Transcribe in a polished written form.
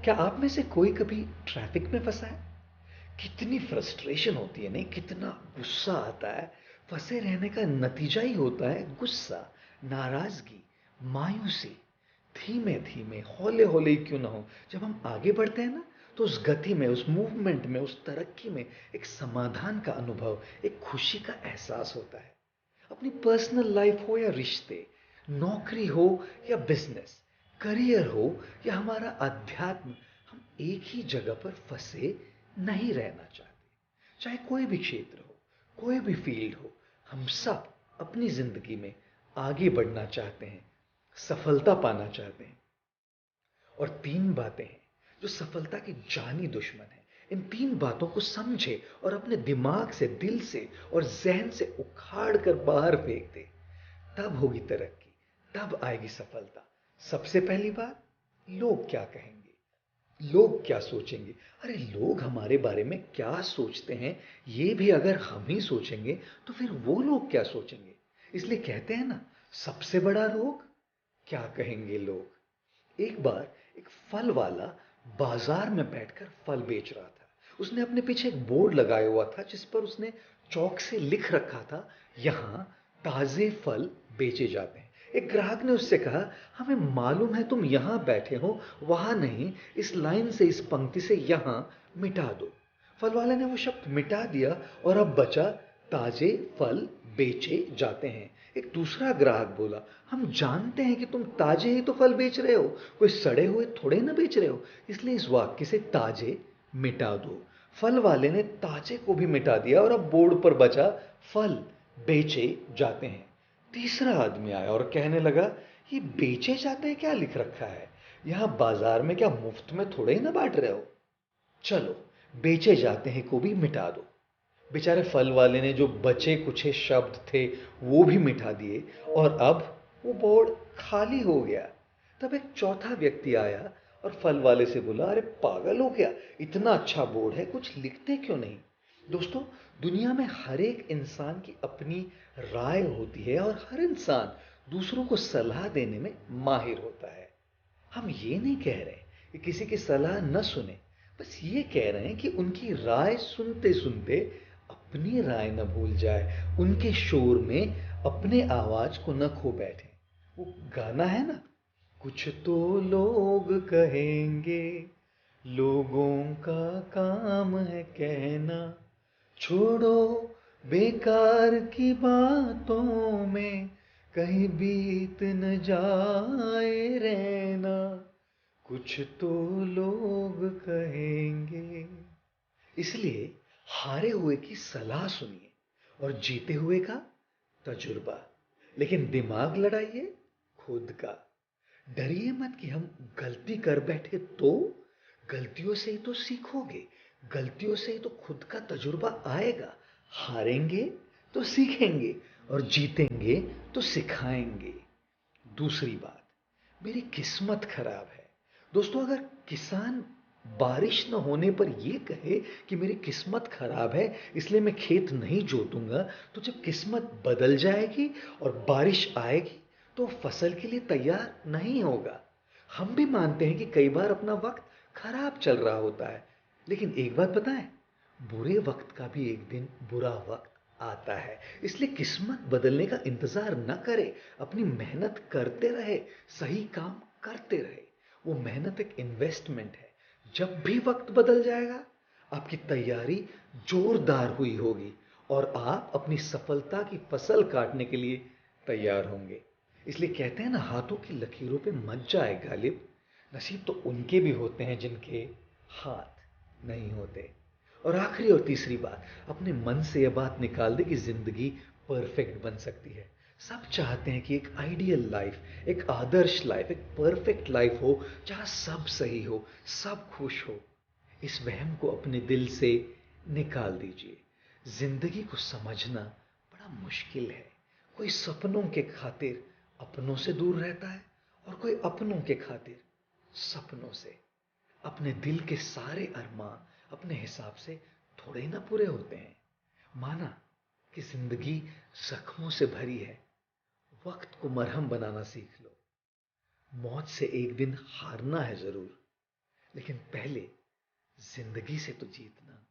क्या आप में से कोई कभी ट्रैफिक में फंसा है? कितनी फ्रस्ट्रेशन होती है नहीं, कितना गुस्सा आता है। फंसे रहने का नतीजा ही होता है गुस्सा, नाराजगी, मायूसी। धीमे धीमे, हौले हौले ही क्यों ना हो, जब हम आगे बढ़ते हैं ना, तो उस गति में, उस मूवमेंट में, उस तरक्की में एक समाधान का अनुभव, एक खुशी का एहसास होता है। अपनी पर्सनल लाइफ हो या रिश्ते, नौकरी हो या बिजनेस, करियर हो या हमारा अध्यात्म, हम एक ही जगह पर फंसे नहीं रहना चाहते। चाहे कोई भी क्षेत्र हो, कोई भी फील्ड हो, हम सब अपनी जिंदगी में आगे बढ़ना चाहते हैं, सफलता पाना चाहते हैं। और तीन बातें हैं जो सफलता की जानी दुश्मन है। इन तीन बातों को समझे और अपने दिमाग से, दिल से और जहन से उखाड़ कर बाहर फेंक दे, तब होगी तरक्की, तब आएगी सफलता। सबसे पहली बात, लोग क्या कहेंगे, लोग क्या सोचेंगे। अरे लोग हमारे बारे में क्या सोचते हैं, ये भी अगर हम ही सोचेंगे तो फिर वो लोग क्या सोचेंगे। इसलिए कहते हैं ना, सबसे बड़ा रोग क्या कहेंगे लोग। एक बार एक फल वाला बाजार में बैठकर फल बेच रहा था। उसने अपने पीछे एक बोर्ड लगाया हुआ था जिस पर उसने चौक से लिख रखा था, यहां ताजे फल बेचे जाते हैं। एक ग्राहक ने उससे कहा, हमें मालूम है तुम यहां बैठे हो, वहां नहीं, इस लाइन से, इस पंक्ति से यहां मिटा दो। फल वाले ने वो शब्द मिटा दिया और अब बचा, ताजे फल बेचे जाते हैं। एक दूसरा ग्राहक बोला, हम जानते हैं कि तुम ताजे ही तो फल बेच रहे हो, कोई सड़े हुए थोड़े ना बेच रहे हो, इसलिए इस वाक्य से ताजे मिटा दो। फल वाले ने ताजे को भी मिटा दिया और अब बोर्ड पर बचा, फल बेचे जाते हैं। तीसरा आदमी आया और कहने लगा, ये बेचे जाते हैं क्या लिख रखा है, यहां बाजार में क्या मुफ्त में थोड़े ही ना बांट रहे हो, चलो बेचे जाते हैं को भी मिटा दो। बेचारे फल वाले ने जो बचे कुछे शब्द थे वो भी मिटा दिए और अब वो बोर्ड खाली हो गया। तब एक चौथा व्यक्ति आया और फल वाले से बोला, अरे पागल हो क्या, इतना अच्छा बोर्ड है, कुछ लिखते क्यों नहीं। दोस्तों, दुनिया में हर एक इंसान की अपनी राय होती है और हर इंसान दूसरों को सलाह देने में माहिर होता है। हम ये नहीं कह रहे कि किसी की सलाह न सुने, बस ये कह रहे हैं कि उनकी राय सुनते सुनते अपनी राय न भूल जाए, उनके शोर में अपने आवाज को न खो बैठे। वो गाना है ना, कुछ तो लोग कहेंगे, लोगों का काम है कहना, छोड़ो बेकार की बातों में, कहीं बीत न जाए रहना, कुछ तो लोग कहेंगे। इसलिए हारे हुए की सलाह सुनिए और जीते हुए का तजुर्बा, लेकिन दिमाग लड़ाइए खुद का। डरिए मत कि हम गलती कर बैठे, तो गलतियों से ही तो सीखोगे, गलतियों से ही तो खुद का तजुर्बा आएगा। हारेंगे तो सीखेंगे और जीतेंगे तो सिखाएंगे। दूसरी बात, मेरी किस्मत खराब है। दोस्तों, अगर किसान बारिश न होने पर यह कहे कि मेरी किस्मत खराब है इसलिए मैं खेत नहीं जोतूंगा, तो जब किस्मत बदल जाएगी और बारिश आएगी तो फसल के लिए तैयार नहीं होगा। हम भी मानते हैं कि कई बार अपना वक्त खराब चल रहा होता है, लेकिन एक बात पता है, बुरे वक्त का भी एक दिन बुरा वक्त आता है। इसलिए किस्मत बदलने का इंतजार न करे, अपनी मेहनत करते रहे, सही काम करते रहे। वो मेहनत एक इन्वेस्टमेंट है। जब भी वक्त बदल जाएगा, आपकी तैयारी जोरदार हुई होगी और आप अपनी सफलता की फसल काटने के लिए तैयार होंगे। इसलिए कहते हैं ना, हाथों की लकीरों पे मत जाए गालिब, नसीब तो उनके भी होते हैं जिनके हाथ नहीं होते। और आखिरी और तीसरी बात, अपने मन से यह बात निकाल दे कि जिंदगी परफेक्ट बन सकती है। सब चाहते हैं कि एक आइडियल लाइफ, एक आदर्श लाइफ, एक परफेक्ट लाइफ हो जहां सब सही हो, सब खुश हो। इस वहम को अपने दिल से निकाल दीजिए। जिंदगी को समझना बड़ा मुश्किल है। कोई सपनों के खातिर अपनों से दूर रहता है और कोई अपनों के खातिर सपनों से। अपने दिल के सारे अरमां अपने हिसाब से थोड़े ना पूरे होते हैं। माना कि जिंदगी जख्मों से भरी है, वक्त को मरहम बनाना सीख लो। मौत से एक दिन हारना है जरूर, लेकिन पहले जिंदगी से तो जीतना